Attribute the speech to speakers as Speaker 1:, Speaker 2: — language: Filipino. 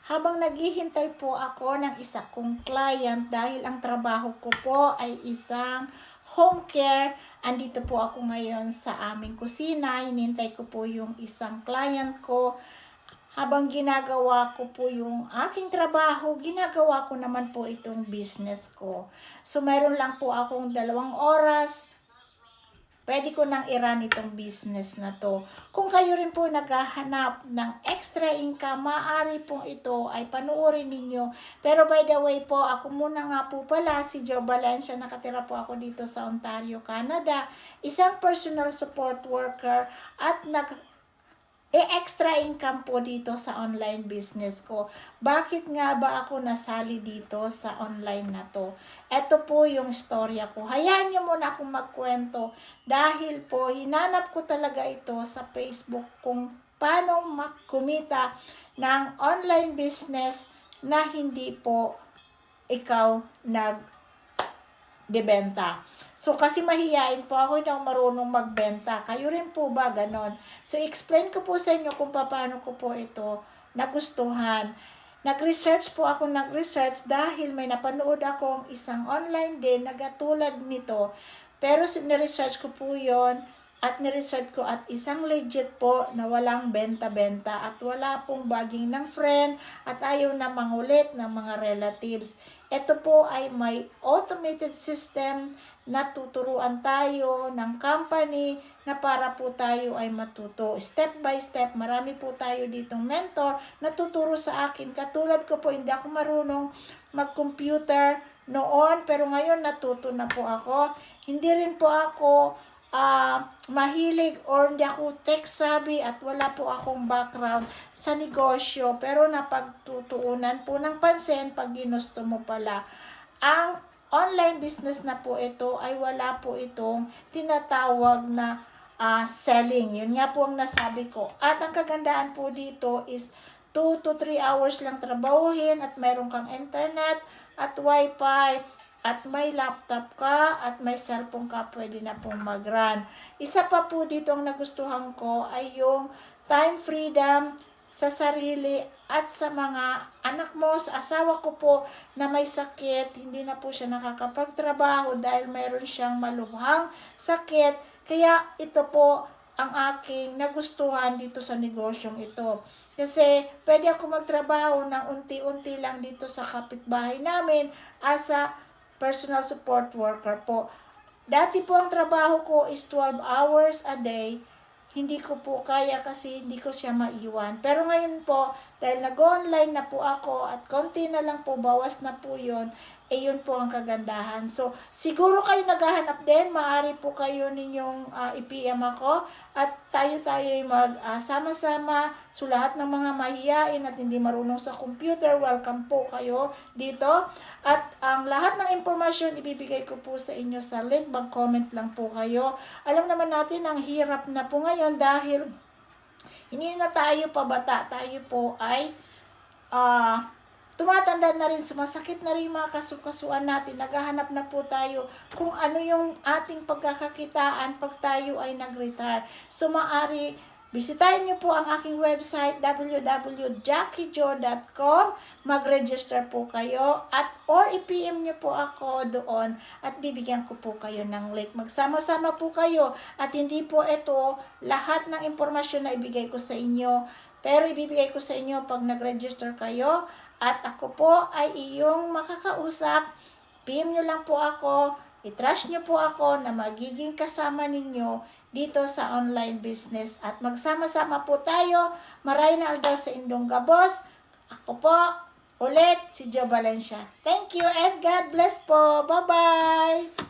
Speaker 1: habang naghihintay po ako ng isa kong client dahil ang trabaho ko po ay isang home care. Andito po ako ngayon sa aming kusina. Hinintay ko po yung isang client ko. Habang ginagawa ko po yung aking trabaho, ginagawa ko naman po itong business ko. So, meron lang po akong 2 oras. Pwede ko nang i-run itong business na to. Kung kayo rin po naghahanap ng extra income, maaari pong ito ay panuorin ninyo. Pero by the way po, ako muna nga po pala, si Jo Valencia, nakatira po ako dito sa Ontario, Canada. Isang personal support worker at extra income po dito sa online business ko. Bakit nga ba ako nasali dito sa online na to? Ito po yung storya ko. Hayaan nyo muna akong magkwento dahil po hinanap ko talaga ito sa Facebook kung paano kumita ng online business na hindi po ikaw nagbebenta. So, kasi mahiyain po ako, hindi ako marunong magbenta. Kayo rin po ba ganon? So, explain ko po sa inyo kung paano ko po ito nagustuhan. Nag-research dahil may napanood akong isang online din na katulad nito. Pero ni-research ko po yon at ni-research ko at isang legit po na walang benta-benta at wala pong bagging ng friend at ayaw na mangulit ng mga relatives. Ito po ay may automated system na tuturuan tayo ng company na para po tayo ay matuto. Step by step, marami po tayo ditong mentor na tuturo sa akin. Katulad ko po, hindi ako marunong mag-computer noon, pero ngayon natuto na po ako. Hindi rin po ako mahilig or hindi ako tech savvy at wala po akong background sa negosyo, pero napagtutuunan po ng pansin pag ginusto mo pala. Ang online business na po ito ay wala po itong tinatawag na selling. Yun nga po ang nasabi ko. At ang kagandaan po dito is 2 to 3 hours lang trabahuhin at meron kang internet at wifi at may laptop ka at may cellphone ka, pwede na pong mag-run. Isa pa po dito ang nagustuhan ko ay yung time freedom sa sarili at sa mga anak mo. Sa asawa ko po na may sakit, hindi na po siya nakakapagtrabaho dahil mayroon siyang malubhang sakit. Kaya ito po ang aking nagustuhan dito sa negosyong ito. Kasi pwede ako magtrabaho ng unti-unti lang dito sa kapitbahay namin as a personal support worker po. Dati po ang trabaho ko is 12 hours a day. Hindi ko po kaya kasi hindi ko siya maiwan. Pero ngayon po, dahil nag-online na po ako at konti na lang po, bawas na po yun, yun po ang kagandahan. So, siguro kayo naghahanap din, maaari po kayo ninyong i-PM ako at tayo ay sama-sama. So, lahat ng mga mahiyain at hindi marunong sa computer, welcome po kayo dito. At ang lahat ng impormasyon ibibigay ko po sa inyo sa link, mag-comment lang po kayo. Alam naman natin ang hirap na po ngayon dahil hindi na tayo pabata, tayo po ay tumatanda na rin, sumasakit na rin yung mga kasukasuan natin, naghahanap na po tayo kung ano yung ating pagkakakitaan pag tayo ay nag-retire. So, maaari bisitahin niyo po ang aking website www.jackiejo.com, mag-register po kayo at or i-PM niyo po ako doon at bibigyan ko po kayo ng link. Magsama-sama po kayo at hindi po ito lahat ng impormasyon na ibigay ko sa inyo, pero ibibigay ko sa inyo pag nag-register kayo at ako po ay iyong makakausap. PM nyo lang po ako, i-trust nyo po ako na magiging kasama ninyo dito sa online business at magsama-sama po tayo. Maray na aldaw sa Indong Gabos. Ako po ulit si Jo Valencia. Thank you and God bless po. Bye-bye!